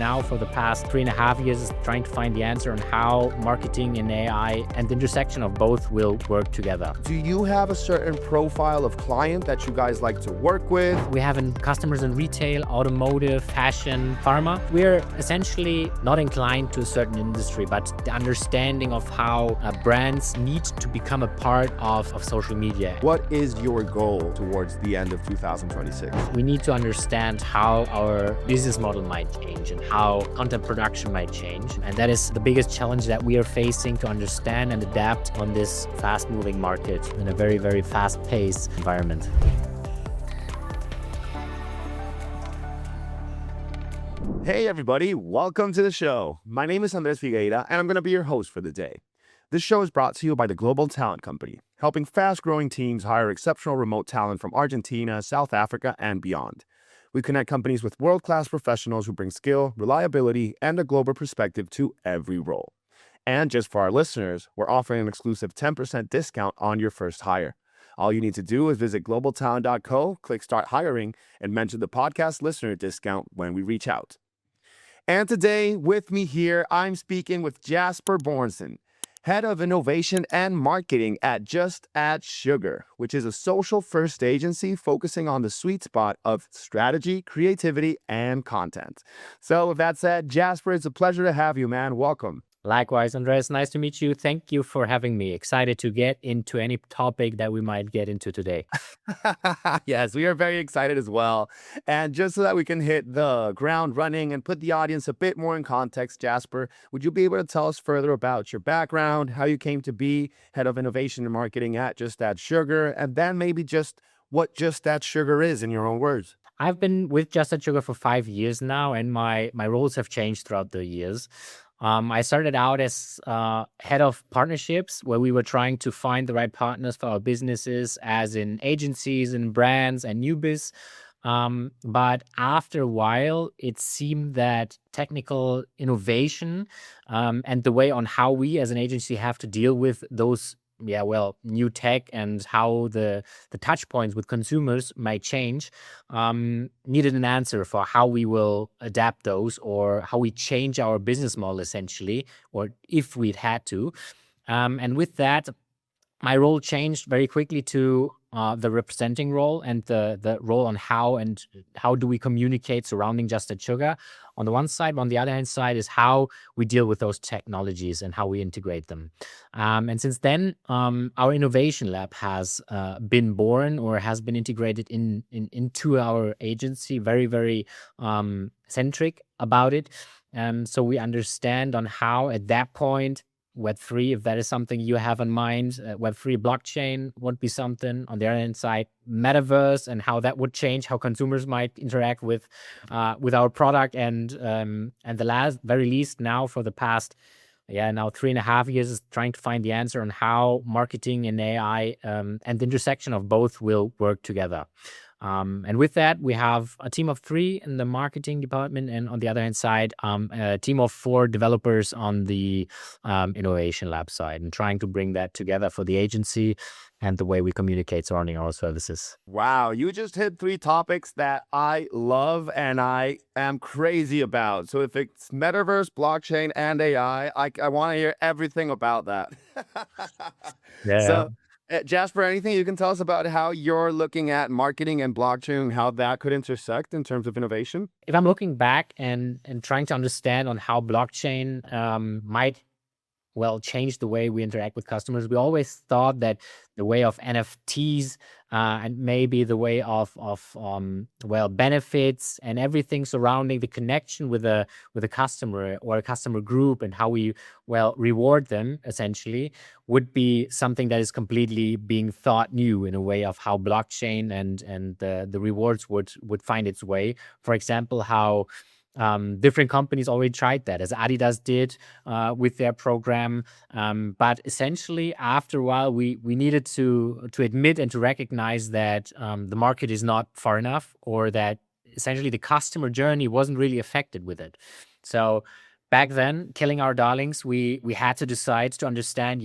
now for the past 3.5 years is trying to find the answer on how marketing and AI and the intersection of both will work together. Do you have a certain profile of client that you guys like to work with? We have customers in retail, automotive, fashion, pharma. We're essentially not inclined to a certain industry, but the understanding of how brands need to become a part of social media. What is your goal towards the end of 2026? We need to understand how our business model might change and how content production might change. And that is the biggest challenge that we are facing, to understand and adapt on this fast-moving market in a very, very fast-paced environment. Hey everybody, welcome to the show. My name is Andres Figueira and I'm going to be your host for the day. This show is brought to you by the Global Talent Company, helping fast-growing teams hire exceptional remote talent from Argentina, South Africa, and beyond. We connect companies with world-class professionals who bring skill, reliability, and a global perspective to every role. And just for our listeners, we're offering an exclusive 10% discount on your first hire. All you need to do is visit globaltalent.co, click Start Hiring, and mention the podcast listener discount when we reach out. And today, with me here, I'm speaking with Jasper Börnsen, Head of Innovation and Marketing at JustAddSugar, which is a social-first agency focusing on the sweet spot of strategy, creativity, and content. So with that said, Jasper, it's a pleasure to have you, man. Welcome. Likewise, Andres, nice to meet you. Thank you for having me. Excited to get into any topic that we might get into today. Yes, we are very excited as well. And just so that we can hit the ground running and put the audience a bit more in context, Jasper, would you be able to tell us further about your background, how you came to be Head of Innovation and Marketing at JustAddSugar, and then maybe just what JustAddSugar is in your own words? I've been with JustAddSugar for 5 years now, and my roles have changed throughout the years. I started out as head of partnerships, where we were trying to find the right partners for our businesses, as in agencies and brands and new biz. But after a while, it seemed that technical innovation and the way on how we as an agency have to deal with those new tech and how the touch points with consumers might change, needed an answer for how we will adapt those, or how we change our business model essentially, or if we'd had to. And with that, my role changed very quickly to the representing role, and the role on how do we communicate surrounding JustAddSugar on the one side. On the other hand side is how we deal with those technologies and how we integrate them. And since then, our innovation lab has been born, or has been integrated into our agency, very, very centric about it. So we understand on how at that point, Web3, if that is something you have in mind, Web3 blockchain would be something. On the other hand side, Metaverse, and how that would change how consumers might interact with our product. And the very least now for the past 3.5 years is trying to find the answer on how marketing and AI and the intersection of both will work together. And with that, we have a team of 3 in the marketing department, and on the other hand side, a team of 4 developers on the innovation lab side, and trying to bring that together for the agency and the way we communicate surrounding our services. Wow, you just hit 3 topics that I love and I am crazy about. So if it's Metaverse, blockchain, and AI, I want to hear everything about that. Yeah. So, Jasper, anything you can tell us about how you're looking at marketing and blockchain, how that could intersect in terms of innovation? If I'm looking back and trying to understand on how blockchain might change the way we interact with customers, we always thought that the way of NFTs and maybe the way of benefits and everything surrounding the connection with a customer or a customer group, and how we reward them essentially, would be something that is completely being thought new in a way of how blockchain and the rewards would find its way. For example, how different companies already tried that, as Adidas did with their program. But essentially, after a while, we needed to admit and to recognize that the market is not far enough, or that essentially the customer journey wasn't really affected with it. So back then, killing our darlings, we had to decide to understand,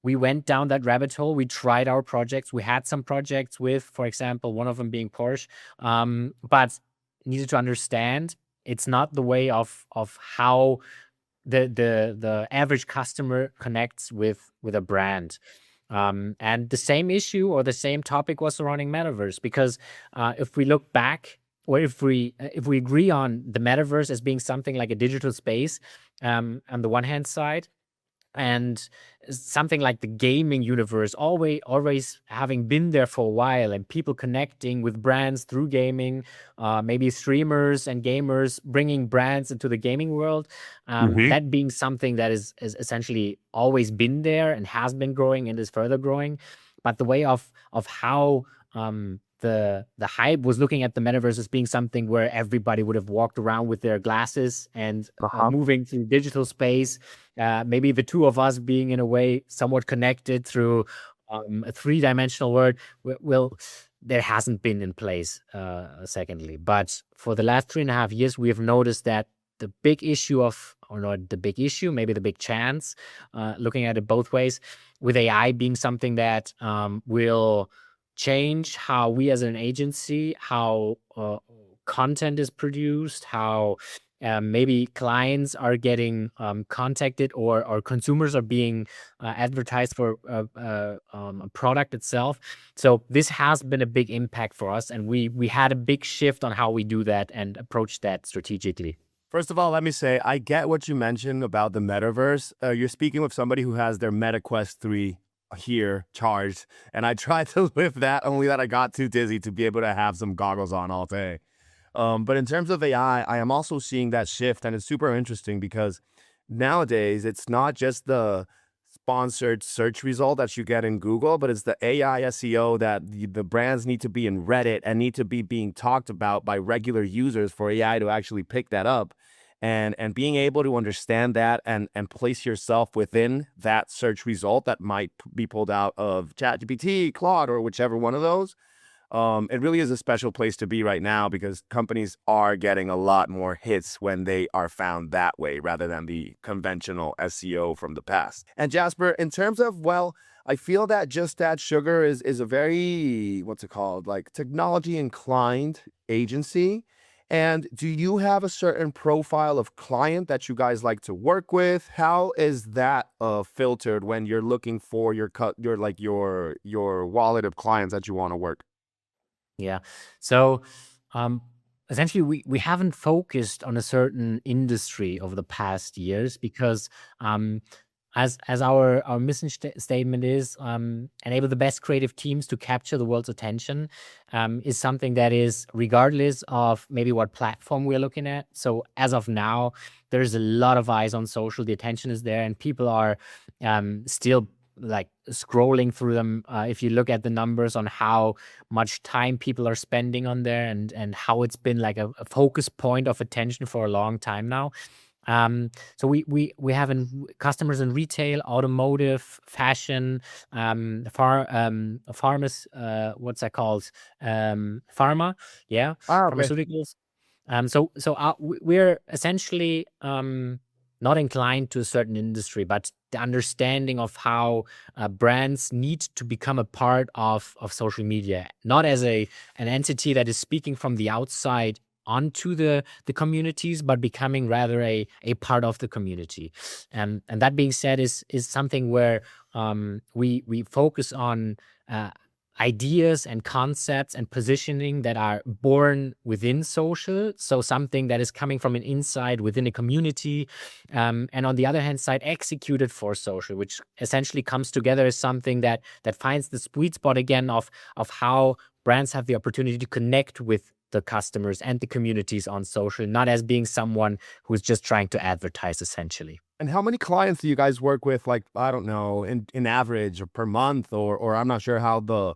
we went down that rabbit hole. We tried our projects. We had some projects with, for example, one of them being Porsche, but needed to understand It's not the way of how the average customer connects with a brand. And the same issue or the same topic was surrounding Metaverse, because if we look back, or if we agree on the Metaverse as being something like a digital space, on the one hand side, and something like the gaming universe always having been there for a while, and people connecting with brands through gaming, maybe streamers and gamers bringing brands into the gaming world, that being something that is essentially always been there and has been growing and is further growing. But the way of how the hype was looking at the Metaverse as being something where everybody would have walked around with their glasses and moving through digital space. Maybe the two of us being in a way somewhat connected through a three-dimensional world there hasn't been in place, secondly. But for the last 3.5 years, we have noticed that the big issue or not the big issue, maybe the big chance, looking at it both ways, with AI being something that will change how we as an agency, how content is produced, how maybe clients are getting contacted, or consumers are being advertised for a product itself. So this has been a big impact for us, and we had a big shift on how we do that and approach that strategically. First of all, let me say, I get what you mentioned about the Metaverse. You're speaking with somebody who has their MetaQuest 3 here charged, and I tried to live that, only that I got too dizzy to be able to have some goggles on all day. But in terms of AI, I am also seeing that shift, and it's super interesting because nowadays it's not just the sponsored search result that you get in Google, but it's the AI SEO that the brands need to be in Reddit and need to be being talked about by regular users for AI to actually pick that up. And being able to understand that and place yourself within that search result that might be pulled out of ChatGPT, Claude, or whichever one of those, it really is a special place to be right now, because companies are getting a lot more hits when they are found that way rather than the conventional SEO from the past. And Jasper, in terms of, well, I feel that JustAddSugar is a very, what's it called, like technology inclined agency. And do you have a certain profile of client that you guys like to work with? How is that filtered when you're looking for your wallet of clients that you want to work? Yeah. So essentially, we haven't focused on a certain industry over the past years, because as our mission statement is, enable the best creative teams to capture the world's attention, is something that is regardless of maybe what platform we're looking at. So as of now, there's a lot of eyes on social. The attention is there, and people are still like scrolling through them. If you look at the numbers on how much time people are spending on there, and how it's been like a focus point of attention for a long time now. So we have customers in retail, automotive, fashion, pharma's, what's that called? Pharma, yeah, Okay. pharmaceuticals. We're essentially not inclined to a certain industry, but the understanding of how brands need to become a part of social media, not as an entity that is speaking from the outside onto the communities, but becoming rather a part of the community. And that being said, is something where we focus on ideas and concepts and positioning that are born within social. So something that is coming from an inside within a community, and on the other hand side, executed for social, which essentially comes together as something that finds the sweet spot again of how brands have the opportunity to connect with the customers and the communities on social, not as being someone who's just trying to advertise, essentially. And how many clients do you guys work with, like, I don't know, in average or per month, or I'm not sure how the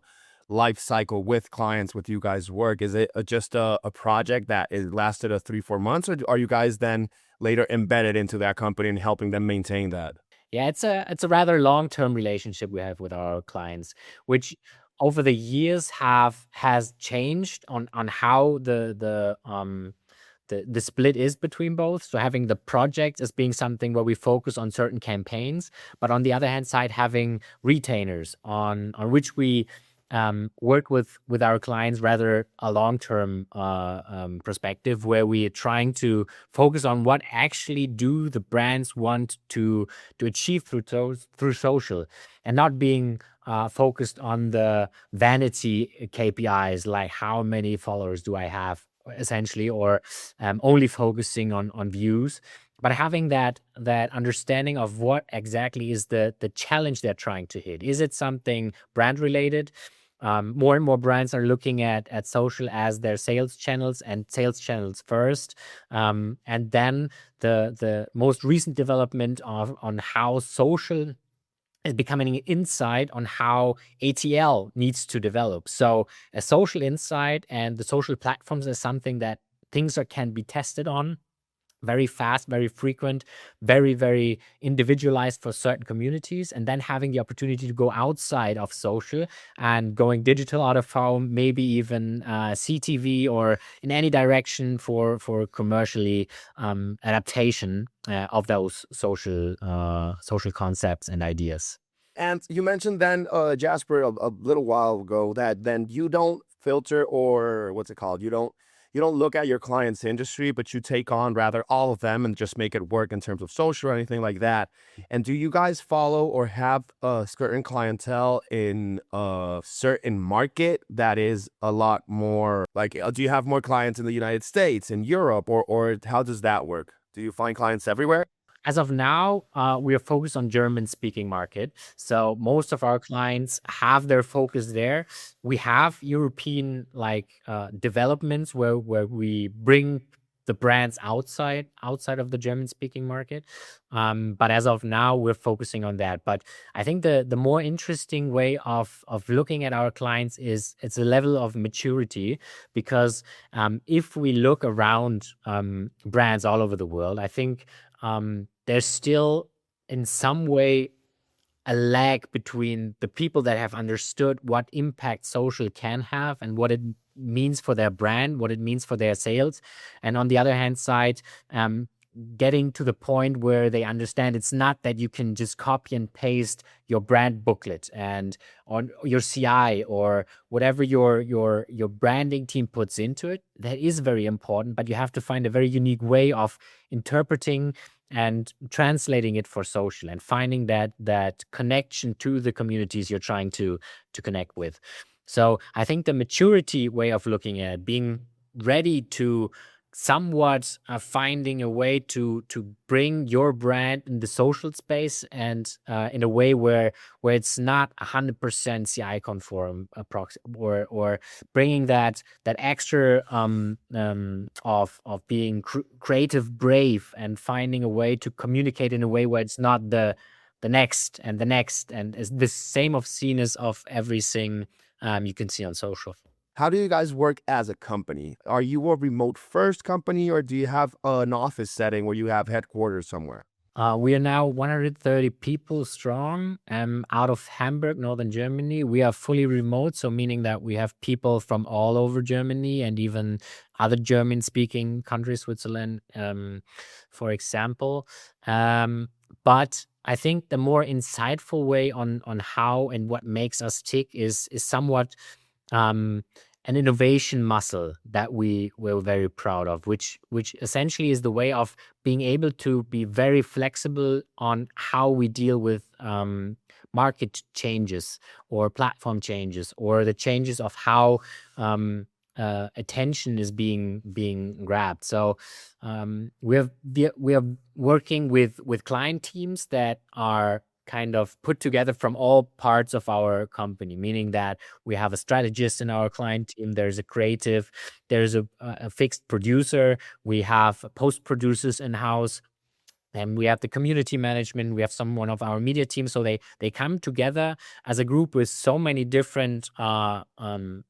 life cycle with clients with you guys work. Is it just a project that is lasted 3-4 months, or are you guys then later embedded into that company and helping them maintain that? Yeah, it's a rather long-term relationship we have with our clients, which over the years has changed on how the split is between both. So having the project as being something where we focus on certain campaigns, but on the other hand side, having retainers on which we work with our clients rather a long-term perspective, where we are trying to focus on what actually do the brands want to achieve through social, and not being focused on the vanity KPIs, like how many followers do I have, essentially, or only focusing on views, but having that understanding of what exactly is the challenge they're trying to hit. Is it something brand related? More and more brands are looking at social as their sales channels, and sales channels first. And then the most recent development on how social is becoming an insight on how ATL needs to develop. So a social insight and the social platforms is something that can be tested on very fast, very frequent, very, very individualized for certain communities. And then having the opportunity to go outside of social and going digital out of home, maybe even CTV, or in any direction for commercially adaptation of those social concepts and ideas. And you mentioned then, Jasper, a little while ago that then you don't filter, or what's it called? You don't look at your client's industry, but you take on rather all of them and just make it work in terms of social or anything like that. And do you guys follow or have a certain clientele in a certain market that is a lot more like, do you have more clients in the United States, in Europe, or how does that work? Do you find clients everywhere? As of now, we are focused on German-speaking market. So most of our clients have their focus there. We have European developments where we bring the brands outside of the German-speaking market. But as of now, we're focusing on that. But I think the more interesting way of looking at our clients is it's a level of maturity, because if we look around brands all over the world, I think there's still in some way a lag between the people that have understood what impact social can have and what it means for their brand, what it means for their sales. And on the other hand side, getting to the point where they understand it's not that you can just copy and paste your brand booklet and on your CI or whatever your branding team puts into it. That is very important, but you have to find a very unique way of interpreting and translating it for social, and finding that connection to the communities you're trying to connect with. So I think the maturity way of looking at it, being ready to somewhat finding a way to bring your brand in the social space, and in a way where it's not 100% CI conform or bringing that extra of being creative brave, and finding a way to communicate in a way where it's not the next and the next, and is the same of scenes of everything you can see on social. How do you guys work as a company? Are you a remote first company, or do you have an office setting where you have headquarters somewhere? We are now 130 people strong, out of Hamburg, northern Germany. We are fully remote, so meaning that we have people from all over Germany and even other German-speaking countries, Switzerland, for example. But I think the more insightful way on how and what makes us tick is somewhat an innovation muscle that we're very proud of, which essentially is the way of being able to be very flexible on how we deal with market changes or platform changes, or the changes of how attention is being grabbed. So we are working with client teams that are kind of put together from all parts of our company, meaning that we have a strategist in our client team, there's a creative, there's a fixed producer, we have post producers in-house, and we have the community management, we have one of our media teams. So they come together as a group with so many different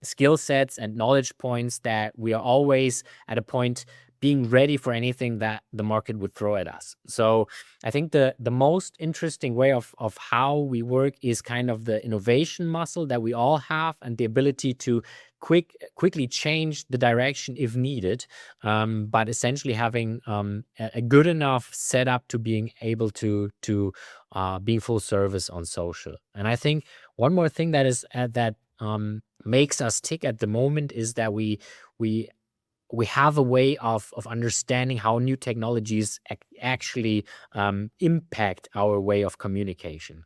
skill sets and knowledge points that we are always at a point being ready for anything that the market would throw at us. So I think the most interesting way of how we work is kind of the innovation muscle that we all have, and the ability to quickly change the direction if needed, but essentially having a good enough setup to being able to be full service on social. And I think one more thing that is that makes us tick at the moment is that we have a way of understanding how new technologies actually impact our way of communication.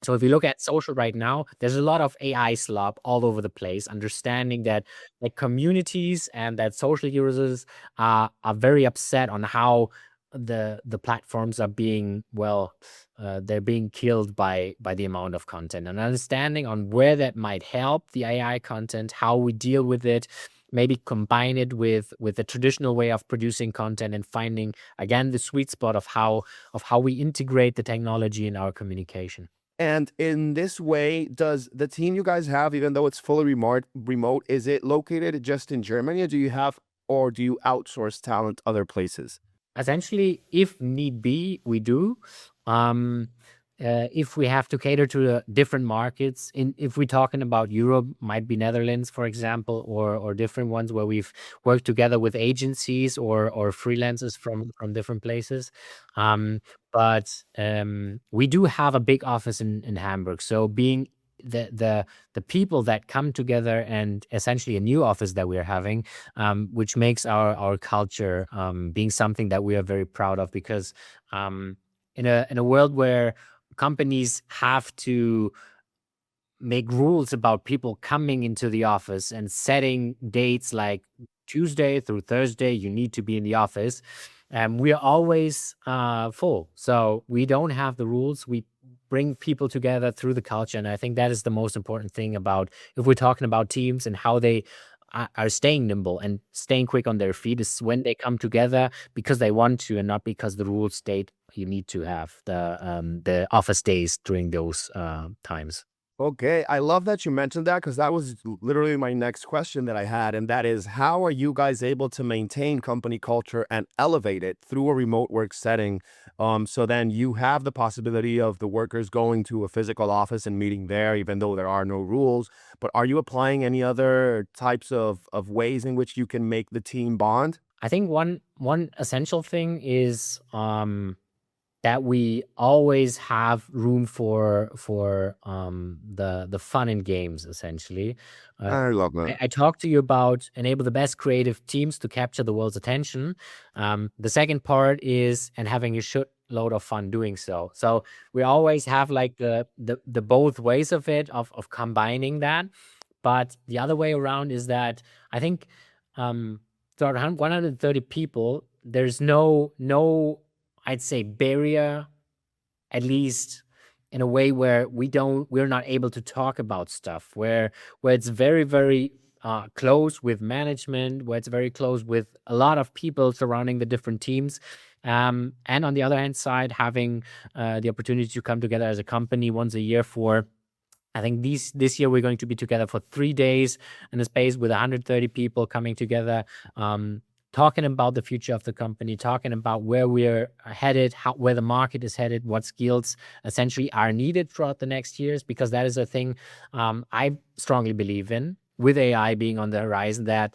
So if you look at social right now, there's a lot of AI slop all over the place, understanding that like communities and that social users are very upset on how the platforms are being, they're being killed by the amount of content, and understanding on where that might help the AI content, how we deal with it, maybe combine it with the traditional way of producing content, and finding again the sweet spot of how we integrate the technology in our communication. And in this way, does the team you guys have, even though it's fully remote, is it located just in Germany, or do you outsource talent other places? Essentially, if need be, we do. Um, if we have to cater to the different markets, if we're talking about Europe, might be Netherlands, for example, or different ones where we've worked together with agencies or freelancers from different places. Um, but we do have a big office in Hamburg. So being the people that come together, and essentially a new office that we're having, which makes our culture being something that we are very proud of, because in a world where companies have to make rules about people coming into the office and setting dates like Tuesday through Thursday, you need to be in the office. We are always full. So we don't have the rules. We bring people together through the culture. And I think that is the most important thing about, if we're talking about teams and how they are staying nimble and staying quick on their feet, is when they come together because they want to, and not because the rules state you need to have the office days during those times. Okay, I love that you mentioned that, because that was literally my next question that I had, and that is, how are you guys able to maintain company culture and elevate it through a remote work setting? So then you have the possibility of the workers going to a physical office and meeting there, even though there are no rules. But are you applying any other types of ways in which you can make the team bond? I think one essential thing is that we always have room for the fun and games, essentially. Uh, I love that. I talked to you about enable the best creative teams to capture the world's attention. The second part is and having a load of fun doing so. So we always have like the both ways of it, of combining that. But the other way around is that I think so 130 people, there's no I'd say barrier, at least in a way where we're not able to talk about stuff, where it's very close with management, where it's very close with a lot of people surrounding the different teams. And on the other hand side, having the opportunity to come together as a company once a year for, I think this year we're going to be together for 3 days in a space with 130 people coming together, talking about the future of the company, talking about where we're headed, where the market is headed, what skills essentially are needed throughout the next years, because that is a thing I strongly believe in, with AI being on the horizon, that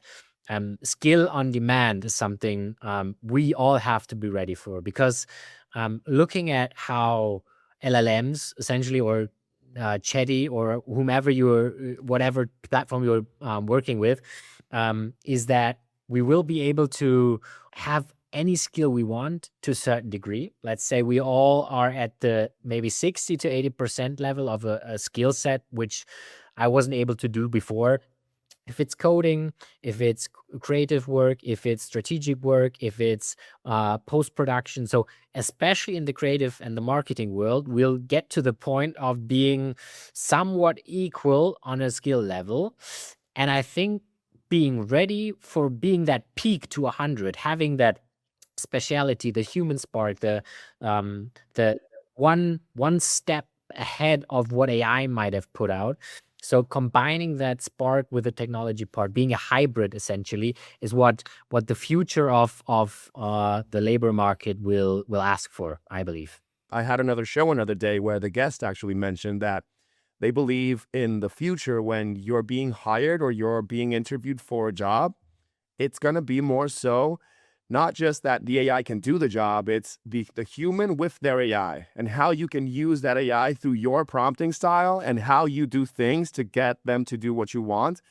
skill on demand is something we all have to be ready for, because looking at how LLMs essentially, or Chatty, or whomever whatever platform you're working with, is that we will be able to have any skill we want to a certain degree. Let's say we all are at the maybe 60 to 80% level of a skill set, which I wasn't able to do before. If it's coding, if it's creative work, if it's strategic work, if it's post-production. So especially in the creative and the marketing world, we'll get to the point of being somewhat equal on a skill level. And I think being ready for being that peak to 100, having that speciality, the human spark, the one step ahead of what AI might have put out. So combining that spark with the technology part, being a hybrid essentially, is what the future of the labor market will ask for, I believe. I had another show another day where the guest actually mentioned that they believe in the future, when you're being hired or you're being interviewed for a job, it's going to be more so not just that the AI can do the job, it's the human with their AI and how you can use that AI through your prompting style and how you do things to get them to do what you want.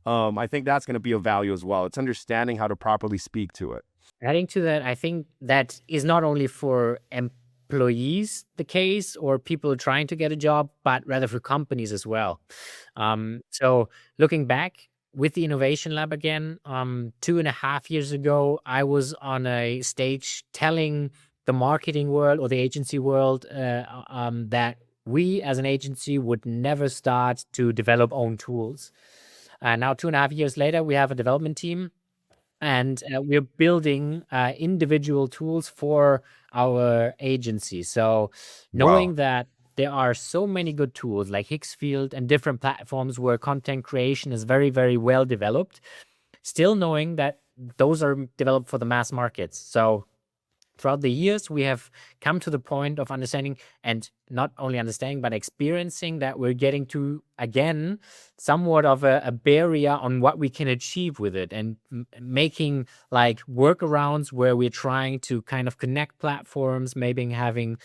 I think that's going to be of value as well. It's understanding how to properly speak to it. Adding to that, I think that is not only for employees the case or people trying to get a job, but rather for companies as well. So looking back with the Innovation Lab again, 2.5 years ago, I was on a stage telling the marketing world or the agency world that we as an agency would never start to develop own tools. And now 2.5 years later, we have a development team and we're building individual tools for our agency. So knowing Wow. that there are so many good tools like Higgsfield and different platforms where content creation is very, very well developed, still knowing that those are developed for the mass markets. So throughout the years, we have come to the point of understanding, and not only understanding, but experiencing that we're getting to, again, somewhat of a barrier on what we can achieve with it, and making like workarounds where we're trying to kind of connect platforms, maybe having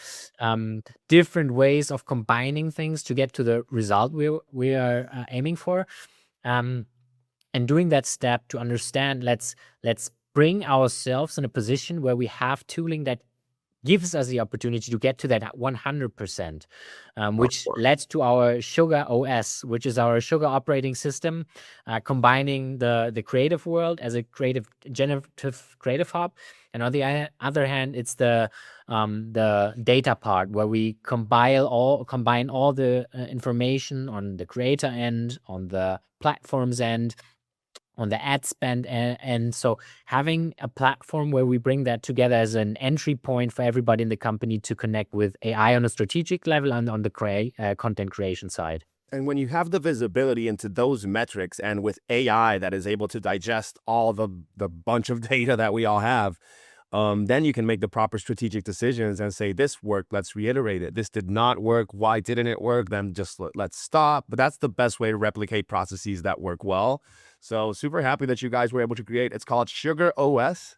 different ways of combining things to get to the result we are aiming for. And doing that step to understand, let's bring ourselves in a position where we have tooling that gives us the opportunity to get to that at 100%, which led to our Sugar OS, which is our Sugar operating system, combining the creative world as a generative creative hub. And on the other hand, it's the data part where we combine all the information on the creator end, on the platform's end, on the ad spend, and so having a platform where we bring that together as an entry point for everybody in the company to connect with AI on a strategic level and on the content creation side. And when you have the visibility into those metrics and with AI that is able to digest all the bunch of data that we all have, then you can make the proper strategic decisions and say, this worked, let's reiterate it. This did not work. Why didn't it work? Then just let's stop. But that's the best way to replicate processes that work well. So super happy that you guys were able to create. It's called Sugar OS.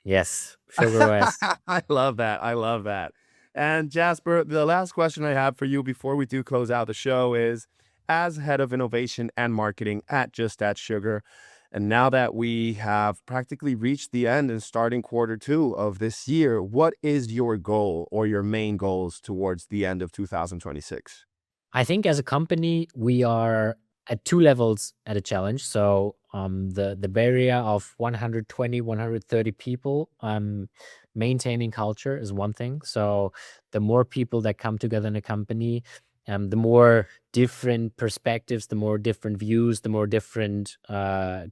Yes, Sugar OS. I love that. I love that. And Jasper, the last question I have for you before we do close out the show is, as head of innovation and marketing at JustAddSugar, and now that we have practically reached the end and starting Q2 of this year, what is your goal or your main goals towards the end of 2026? I think as a company, we are at 2 levels at a challenge. So the barrier of 120, 130 people, maintaining culture is one thing. So the more people that come together in a company, the more different perspectives, the more different views, the more different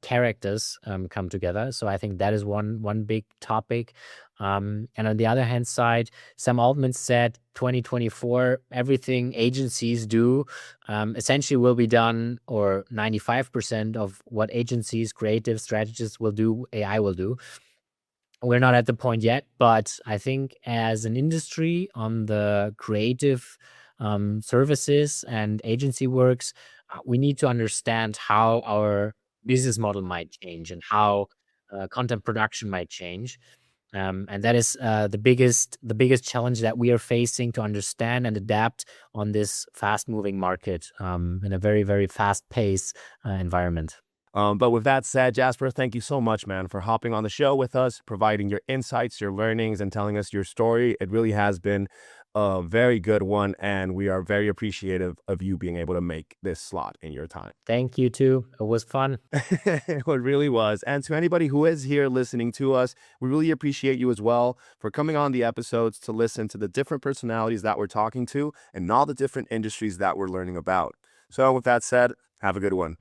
characters come together. So I think that is one big topic. And on the other hand side, Sam Altman said 2024, everything agencies do essentially will be done, or 95% of what agencies, creative strategists will do, AI will do. We're not at the point yet, but I think as an industry on the creative services and agency works, we need to understand how our business model might change and how content production might change. And that is the biggest challenge that we are facing, to understand and adapt on this fast-moving market in a very, very fast-paced environment. But with that said, Jasper, thank you so much, man, for hopping on the show with us, providing your insights, your learnings, and telling us your story. It really has been a very good one, and we are very appreciative of you being able to make this slot in your time. Thank you, too. It was fun. It really was. And to anybody who is here listening to us, we really appreciate you as well for coming on the episodes to listen to the different personalities that we're talking to and all the different industries that we're learning about. So with that said, have a good one.